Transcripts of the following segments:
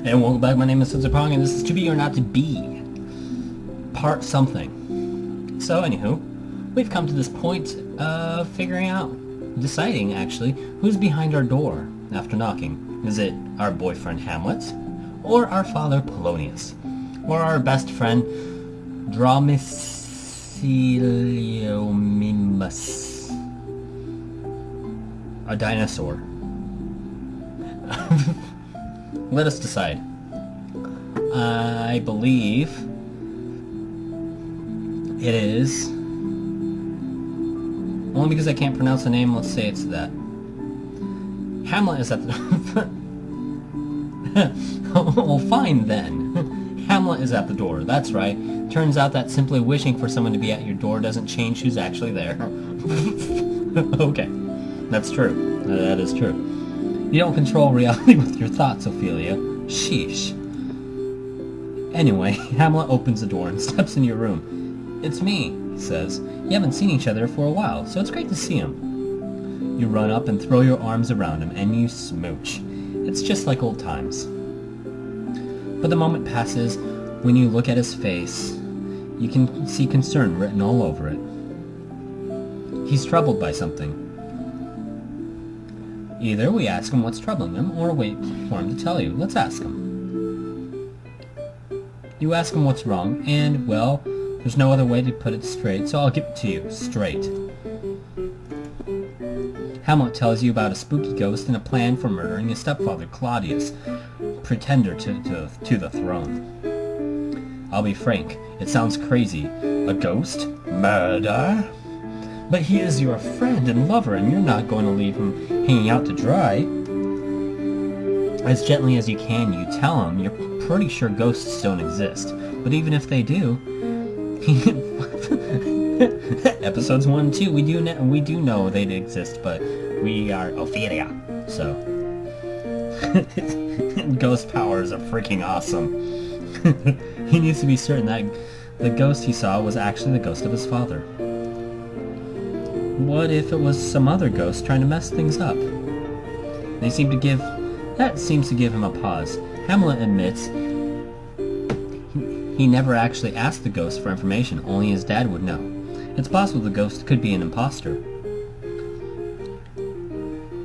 And welcome back, my name is Sensei-pong, and this is To Be or Not to Be, part something. So, anywho, we've come to this point of deciding, actually, who's behind our door after knocking. Is it our boyfriend Hamlet, or our father Polonius, or our best friend Dromiciliomimus, a dinosaur? Let us decide. I believe it is, only because I can't pronounce the name, let's say it's that. Hamlet is at the well, fine then. Hamlet is at the door, that's right. Turns out that simply wishing for someone to be at your door doesn't change who's actually there. Okay, that's true. That is true. You don't control reality with your thoughts, Ophelia. Sheesh. Anyway, Hamlet opens the door and steps into your room. It's me, he says. You haven't seen each other for a while, so it's great to see him. You run up and throw your arms around him, and you smooch. It's just like old times. But the moment passes. When you look at his face, you can see concern written all over it. He's troubled by something. Either we ask him what's troubling him, or wait for him to tell you. Let's ask him. You ask him what's wrong, and, well, there's no other way to put it straight, so I'll give it to you, straight. Hamlet tells you about a spooky ghost and a plan for murdering his stepfather, Claudius, pretender to the throne. I'll be frank, it sounds crazy. A ghost? Murder? But he is your friend and lover, and you're not going to leave him hanging out to dry. As gently as you can, you tell him you're pretty sure ghosts don't exist. But even if they do... Episodes 1 and 2, we do know they exist, but we are Ophelia, so... Ghost powers are freaking awesome. He needs to be certain that the ghost he saw was actually the ghost of his father. What if it was some other ghost trying to mess things up? That seems to give him a pause. Hamlet admits he never actually asked the ghost for information, only his dad would know. It's possible the ghost could be an imposter.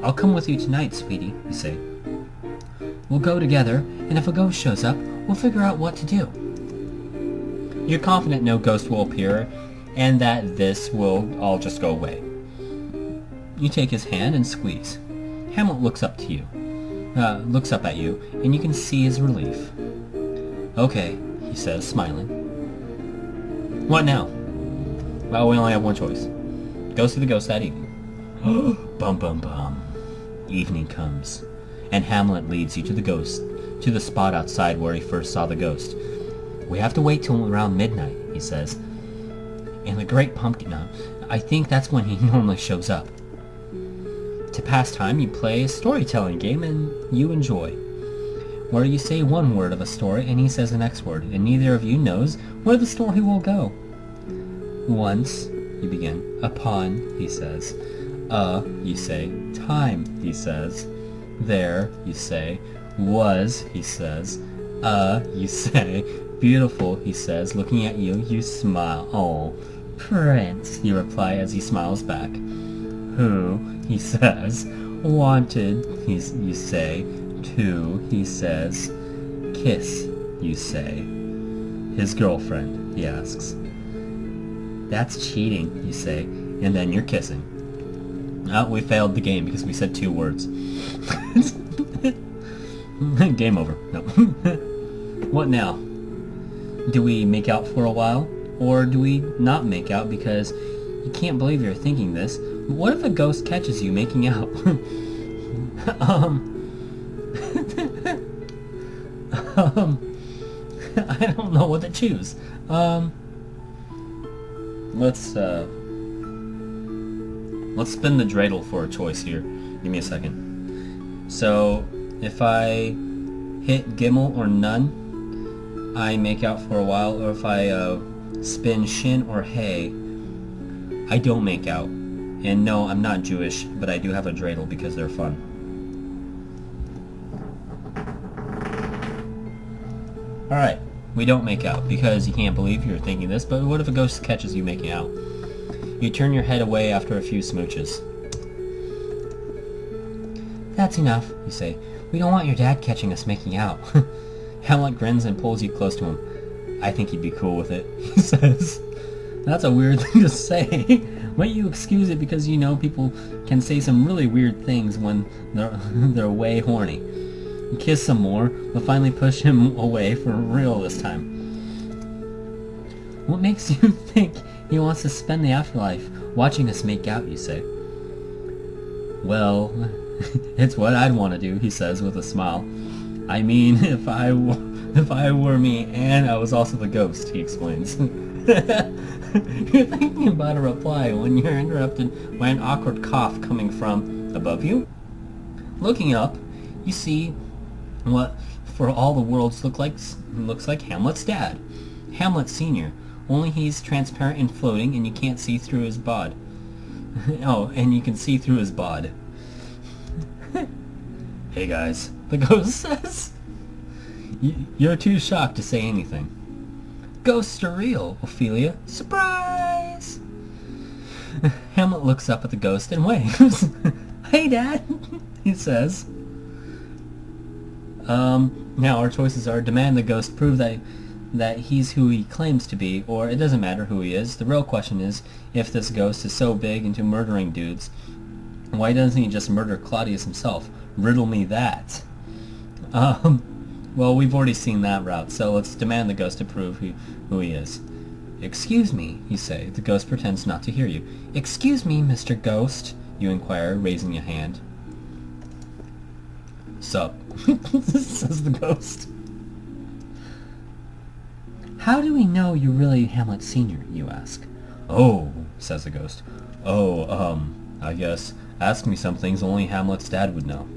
I'll come with you tonight, sweetie, you say. We'll go together, and if a ghost shows up, we'll figure out what to do. You're confident no ghost will appear, and that this will all just go away. You take his hand and squeeze. Hamlet looks up at you, and you can see his relief. Okay, he says, smiling. What now? Well, we only have one choice. Go see the ghost that evening. Bum bum bum. Evening comes, and Hamlet leads you to the spot outside where he first saw the ghost. We have to wait till around midnight, he says. And the Great Pumpkin, I think that's when he normally shows up. To pass time, you play a storytelling game and you enjoy, where you say one word of a story and he says the next word, and neither of you knows where the story will go. Once, you begin. Upon, he says. You say. Time, he says. There, you say. Was, he says. You say. Beautiful, he says. Looking at you, you smile. Oh, Prince, you reply as he smiles back. Who, he says. Wanted, you say. To, he says. Kiss, you say. His girlfriend, he asks. That's cheating, you say, and then you're kissing. Oh, we failed the game because we said 2 words. Game over. No. What now? Do we make out for a while? Or do we not make out because you can't believe you're thinking this? What if a ghost catches you making out? I don't know what to choose. Let's spin the dreidel for a choice here. Give me a second. So, if I hit Gimel or none, I make out for a while, or if I spin Shin or Hey, I don't make out. And no, I'm not Jewish, but I do have a dreidel because they're fun. Alright, we don't make out, because you can't believe you're thinking this, but what if a ghost catches you making out? You turn your head away after a few smooches. That's enough, you say. We don't want your dad catching us making out. Hamlet grins and pulls you close to him. I think he'd be cool with it, he says. That's a weird thing to say. Might you excuse it because you know people can say some really weird things when they're way horny. You kiss some more, but finally push him away for real this time. What makes you think he wants to spend the afterlife watching us make out, you say? Well, it's what I'd want to do, he says with a smile. I mean, if I were me and I was also the ghost, he explains. You're thinking about a reply when you're interrupted by an awkward cough coming from above you. Looking up, you see what for all the worlds looks like Hamlet's dad. Hamlet Sr., only he's transparent and floating and you can't see through his bod. Oh, and you can see through his bod. Hey guys, the ghost says. You're too shocked to say anything. Ghosts are real, Ophelia. Surprise! Hamlet looks up at the ghost and waves. Hey, Dad, he says. Now our choices are demand the ghost prove that he's who he claims to be, or it doesn't matter who he is. The real question is, if this ghost is so big into murdering dudes, why doesn't he just murder Claudius himself? Riddle me that. Well, we've already seen that route, so let's demand the ghost to prove who he is. Excuse me, you say. The ghost pretends not to hear you. Excuse me, Mr. Ghost, you inquire, raising a hand. Sup, says the ghost. How do we know you're really Hamlet Sr., you ask. Oh, says the ghost. I guess ask me some things only Hamlet's dad would know.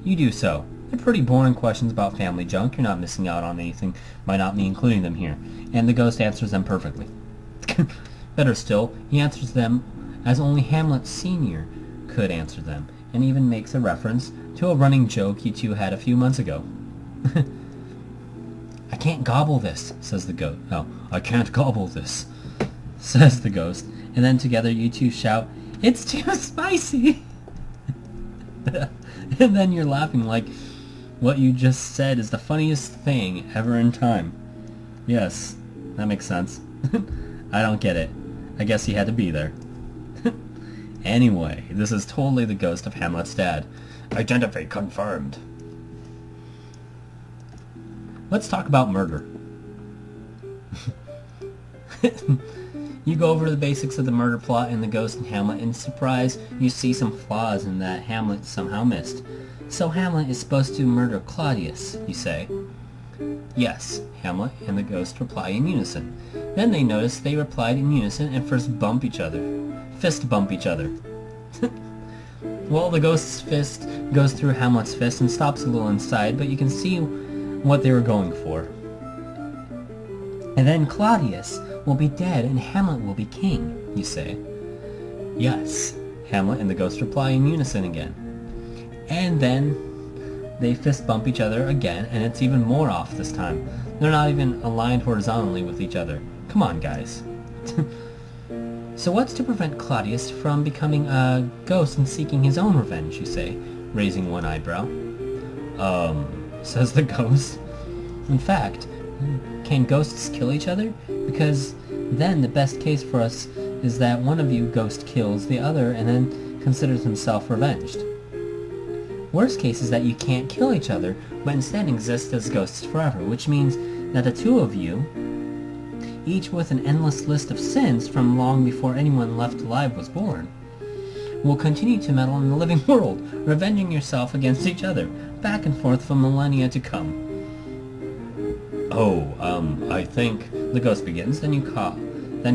You do so. They're pretty boring questions about family junk. You're not missing out on anything by not me including them here. And the ghost answers them perfectly. Better still, he answers them as only Hamlet Sr. could answer them, and even makes a reference to a running joke you two had a few months ago. I can't gobble this, says the ghost. Oh, I can't gobble this, says the ghost. And then together you two shout, it's too spicy! And then you're laughing like what you just said is the funniest thing ever in time. Yes, that makes sense. I don't get it. I guess he had to be there. Anyway, this is totally the ghost of Hamlet's dad. Identity confirmed. Let's talk about murder. You go over the basics of the murder plot in The Ghost and Hamlet, and surprise, you see some flaws in that Hamlet somehow missed. So Hamlet is supposed to murder Claudius, you say. Yes, Hamlet and the ghost reply in unison. Then they notice they replied in unison and fist bump each other. Well, the ghost's fist goes through Hamlet's fist and stops a little inside, but you can see what they were going for. And then Claudius will be dead and Hamlet will be king, you say. Yes, Hamlet and the ghost reply in unison again. And then they fist bump each other again, and it's even more off this time. They're not even aligned horizontally with each other. Come on, guys. So what's to prevent Claudius from becoming a ghost and seeking his own revenge, you say, raising one eyebrow? Says the ghost. In fact, can ghosts kill each other? Because then the best case for us is that one of you ghost kills the other and then considers himself revenged. Worst case is that you can't kill each other, but instead exist as ghosts forever, which means that the two of you, each with an endless list of sins from long before anyone left alive was born, will continue to meddle in the living world, revenging yourself against each other, back and forth for millennia to come. I think, the ghost begins, then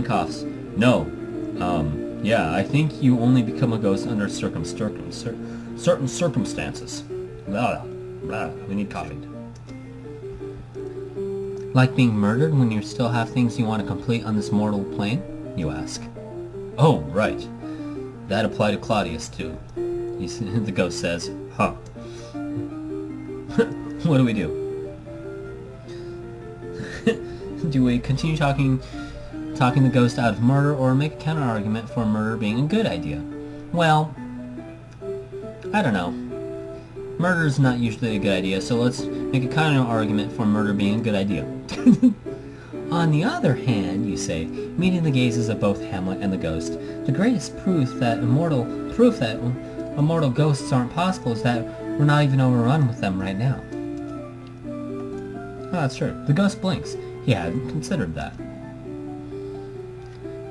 coughs. No, yeah, I think you only become a ghost under certain circumstances. Blah, blah, we need coffee. Like being murdered when you still have things you want to complete on this mortal plane? You ask. Oh, right. That applied to Claudius, too. The ghost says, huh. What do we do? Do we continue talking the ghost out of murder, or make a counter-argument for murder being a good idea? Well, I don't know. Murder is not usually a good idea, so let's make a counter-argument for murder being a good idea. On the other hand, you say, meeting the gazes of both Hamlet and the ghost, the greatest proof that immortal ghosts aren't possible is that we're not even overrun with them right now. Oh, that's true. The ghost blinks. He hadn't considered that.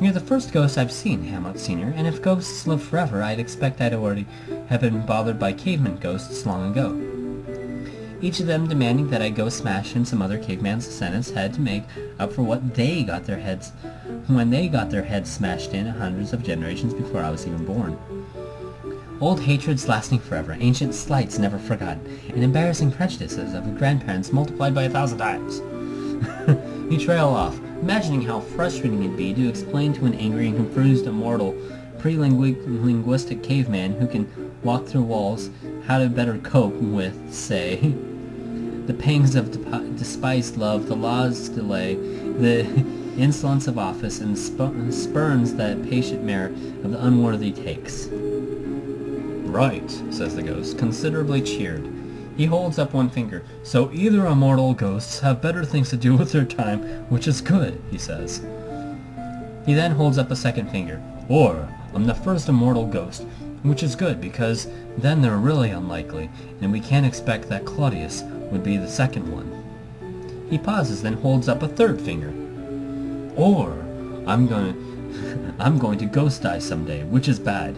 You're the first ghost I've seen, Hamlet Sr., and if ghosts live forever, I'd expect I'd already have been bothered by caveman ghosts long ago. Each of them demanding that I go smash in some other caveman's descendant's head to make up for what they got their heads smashed in hundreds of generations before I was even born. Old hatreds lasting forever, ancient slights never forgotten, and embarrassing prejudices of grandparents multiplied by 1,000 times. You trail off, imagining how frustrating it'd be to explain to an angry and confused immortal pre-linguistic caveman who can walk through walls how to better cope with, say, the pangs of despised love, the law's delay, the insolence of office, and spurns that patient merit of the unworthy takes. Right, says the ghost, considerably cheered. He holds up one finger. So either immortal ghosts have better things to do with their time, which is good, he says. He then holds up a second finger. Or, I'm the first immortal ghost, which is good because then they're really unlikely, and we can't expect that Claudius would be the second one. He pauses, then holds up a third finger. Or, I'm going to ghost die someday, which is bad.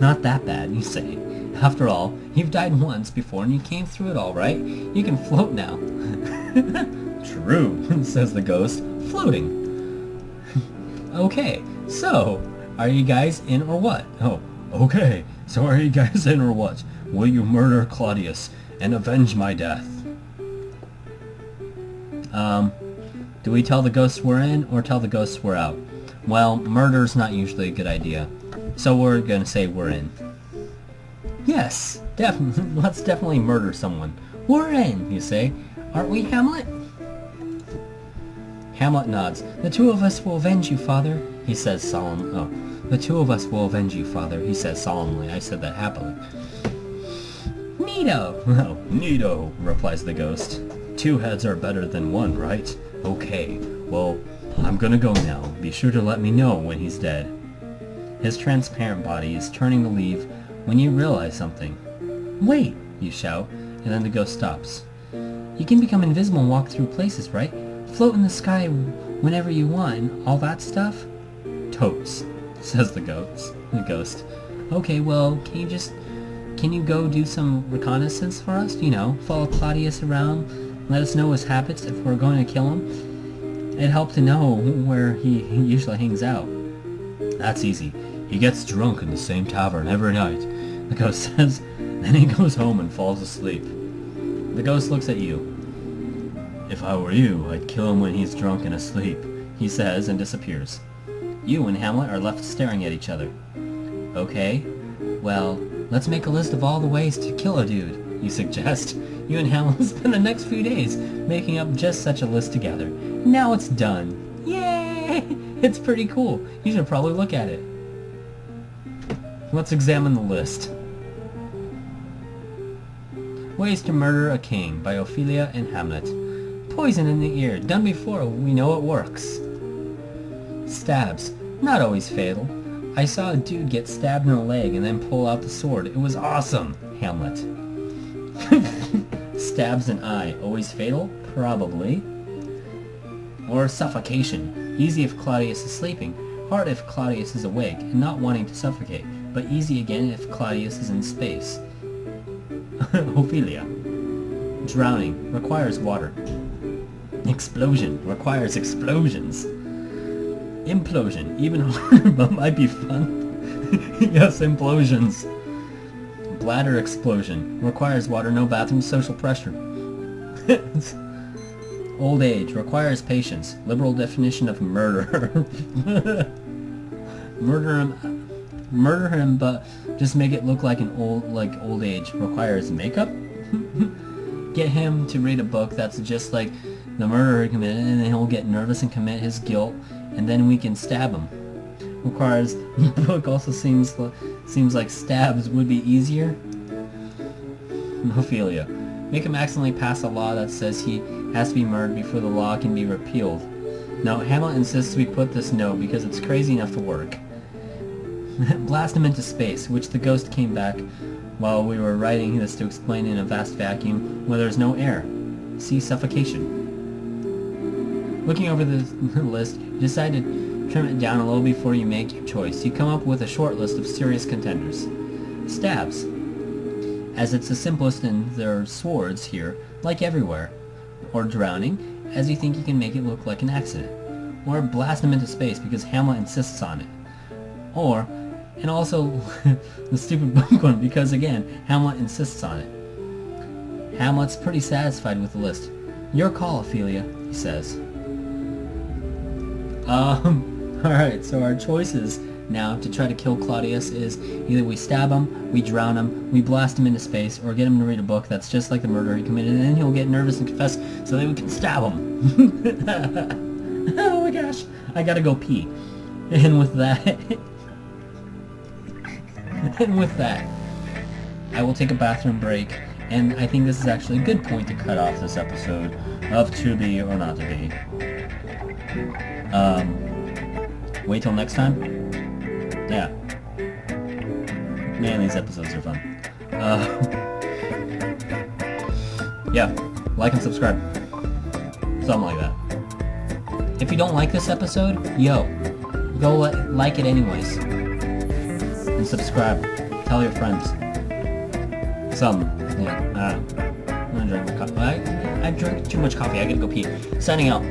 Not that bad, you say. After all, you've died once before and you came through it all, right? You can float now. True, says the ghost, floating. Okay, so, are you guys in or what? Oh, okay, so are you guys in or what? Will you murder Claudius and avenge my death? Do we tell the ghosts we're in or tell the ghosts we're out? Well, murder's not usually a good idea, so we're gonna say we're in. Yes, definitely. Let's definitely murder someone. We're in, you say. Aren't we, Hamlet? Hamlet nods. The two of us will avenge you, Father, he says solemnly. Oh, the two of us will avenge you, Father, he says solemnly. I said that happily. Neato! Oh, neato, replies the ghost. Two heads are better than one, right? Okay, well, I'm gonna go now. Be sure to let me know when he's dead. His transparent body is turning to leave when you realize something. Wait, you shout, and then the ghost stops. You can become invisible and walk through places, right? Float in the sky whenever you want and all that stuff? Totes, says the ghost. Okay, well, can you go do some reconnaissance for us? You know, follow Claudius around, let us know his habits if we're going to kill him. It'd help to know where he usually hangs out. That's easy. He gets drunk in the same tavern every night, the ghost says. Then he goes home and falls asleep. The ghost looks at you. If I were you, I'd kill him when he's drunk and asleep, he says and disappears. You and Hamlet are left staring at each other. Okay, well, let's make a list of all the ways to kill a dude, you suggest. You and Hamlet spend the next few days making up just such a list together. Now it's done. Yay! It's pretty cool. You should probably look at it. Let's examine the list. Ways to Murder a King by Ophelia and Hamlet. Poison in the ear. Done before. We know it works. Stabs. Not always fatal. I saw a dude get stabbed in the leg and then pull out the sword. It was awesome. Hamlet. Stabs an eye. Always fatal? Probably. Or suffocation. Easy if Claudius is sleeping. Hard if Claudius is awake and not wanting to suffocate, but easy again if Claudius is in space. Ophelia. Drowning. Requires water. Explosion. Requires explosions. Implosion. Even harder, but might be fun. Yes, implosions. Bladder explosion. Requires water, no bathroom, social pressure. Old age. Requires patience. Liberal definition of murder. Murder him, but just make it look like old age. Requires makeup. Get him to read a book that's just like the murder he committed, and then he'll get nervous and commit his guilt, and then we can stab him. Requires the book also seems like stabs would be easier. Ophelia. Make him accidentally pass a law that says he has to be murdered before the law can be repealed. No, Hamlet insists we put this no because it's crazy enough to work. Blast him into space, which the ghost came back while we were writing this to explain in a vast vacuum where there's no air. See suffocation. Looking over the list, you decide to trim it down a little before you make your choice. You come up with a short list of serious contenders. Stabs, as it's the simplest and there are swords here, like everywhere. Or drowning, as you think you can make it look like an accident. Or blast him into space because Hamlet insists on it. Or, and also the stupid book one because again, Hamlet insists on it. Hamlet's pretty satisfied with the list. Your call, Ophelia, he says. Alright, so our choices now to try to kill Claudius is either we stab him, we drown him, we blast him into space, or get him to read a book that's just like the murder he committed, and then he'll get nervous and confess so that we can stab him. Oh my gosh, I gotta go pee. And with that, I will take a bathroom break, and I think this is actually a good point to cut off this episode of To Be or Not to Be. Wait till next time? Yeah. Man, these episodes are fun. Yeah, like and subscribe. Something like that. If you don't like this episode, go like it anyways. And subscribe. Tell your friends. Yeah, I'm gonna drink my coffee. I drank too much coffee. I gotta go pee. Signing out.